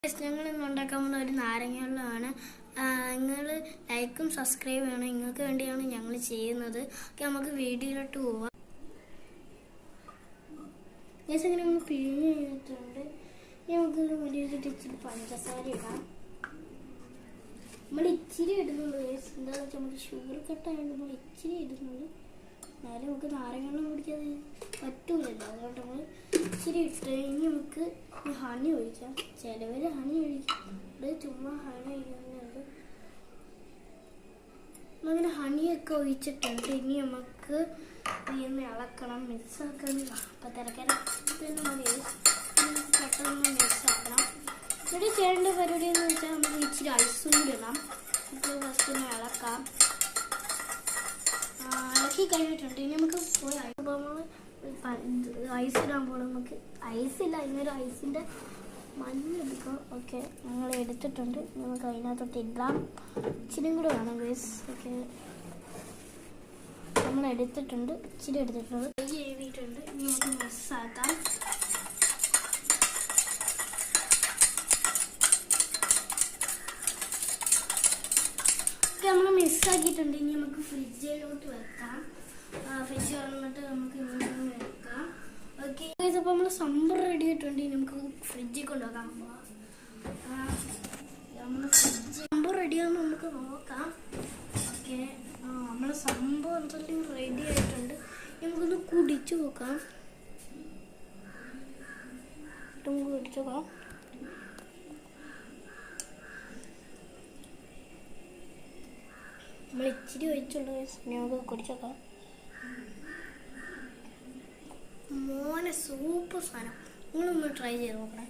ഞങ്ങൾ ഇന്ന് ഉണ്ടാക്കാൻ പോകുന്ന ഒരു നാരങ്ങ വെള്ളമാണ്. നിങ്ങൾ ലൈക്കും സബ്സ്ക്രൈബ് ചെയ്യണം. നിങ്ങൾക്ക് വേണ്ടിയാണ് ഞങ്ങൾ ചെയ്യുന്നത്. നമുക്ക് വീഡിയോയിലോട്ട് പോവാം. ഇങ്ങനെ നമ്മൾ പിഴിഞ്ഞ് കഴിഞ്ഞിട്ടുണ്ട്. നമുക്ക് വലിയൊരു ഇച്ചിരി പഞ്ചസാര ഇടാം. നമ്മൾ ഇച്ചിരി ഇടുന്നുള്ളൂ. എന്താണെന്ന് വെച്ചാൽ നമുക്ക് ഷുഗർ കട്ടായതുകൊണ്ട് നമ്മൾ ഇച്ചിരി ഇടുന്നുള്ളൂ. എന്നാലും നമുക്ക് നാരങ്ങ വെള്ളം കുടിക്കാതെ പറ്റൂലല്ലോ. അതുകൊണ്ട് നമ്മൾ ഇച്ചിരി ഇട്ട് ഇനി നമുക്ക് ഹണി ഒഴിക്കാം. ചിലവർ ഹണി ഒഴിക്കുന്നുണ്ട്, ചുമ്മാ ഹണി ഒഴിക്കുന്നുണ്ട്. അങ്ങനെ ഹണിയൊക്കെ ഒഴിച്ചിട്ടുണ്ട്. ഇനി നമുക്ക് ഇന്ന് ഇളക്കണം, മിക്സാക്കണം. അപ്പം തിരക്കരത്തിന് മതി, പെട്ടെന്ന് മിക്സാക്കണം. ഇവിടെ ചെയ്യേണ്ട പരിപാടി എന്ന് വെച്ചാൽ നമുക്ക് ഇച്ചിരി ഐസും കൂടി ഇടാം. നമുക്ക് ഫസ്റ്റ് ഒന്ന് ഇളക്കാം. ഇളക്കി കഴിഞ്ഞിട്ടുണ്ട്. ഇനി നമുക്ക് പോയി ഐസ് ഇടാൻ പോകണം. നമുക്ക് ഐസില്ല, ഇന്നൊരു ഐസിൻ്റെ മഞ്ഞ എടുക്കാം. ഓക്കെ, ഞങ്ങൾ എടുത്തിട്ടുണ്ട്. നമുക്ക് അതിനകത്തോട്ട് ഇടാം. ഇച്ചിരിയും കൂടെ വേണം ഗൈസ്. ഓക്കെ, നമ്മൾ എടുത്തിട്ടുണ്ട്, ഇച്ചിരി എടുത്തിട്ടുണ്ട്. എഴുതിയിട്ടുണ്ട്. ഇനി നമുക്ക് മിക്സാക്കാം. നമ്മൾ മിക്സാക്കിയിട്ടുണ്ട്. ഇനി നമുക്ക് ഫ്രിഡ്ജിലോട്ട് വെക്കാം. ഫ്രിഡ്ജ് വന്നിട്ട് നമുക്ക് ഇങ്ങനെ വെക്കാം. ഓക്കെ, അപ്പോൾ നമ്മൾ സംഭവം റെഡി ആയിട്ടുണ്ട്. ഇനി നമുക്ക് ഫ്രിഡ്ജിൽ കൊണ്ടുവെക്കാൻ പോവാം. നമ്മൾ സംഭവം റെഡിയാണെന്ന് നമുക്ക് നോക്കാം. ഓക്കെ, നമ്മൾ സംഭവം എന്തെങ്കിലും റെഡി ആയിട്ടുണ്ട്. നമുക്കൊന്ന് കുടിച്ചു നോക്കാം. കുടിച്ചു നോക്കാം. നമ്മൾ ഇച്ചിരി ഒഴിച്ചുള്ള നമുക്ക് കുടിച്ചേക്കാം. മോനെ സൂപ്പർ സാധനം. നിങ്ങളൊന്ന് ട്രൈ ചെയ്ത് നോക്കണേ.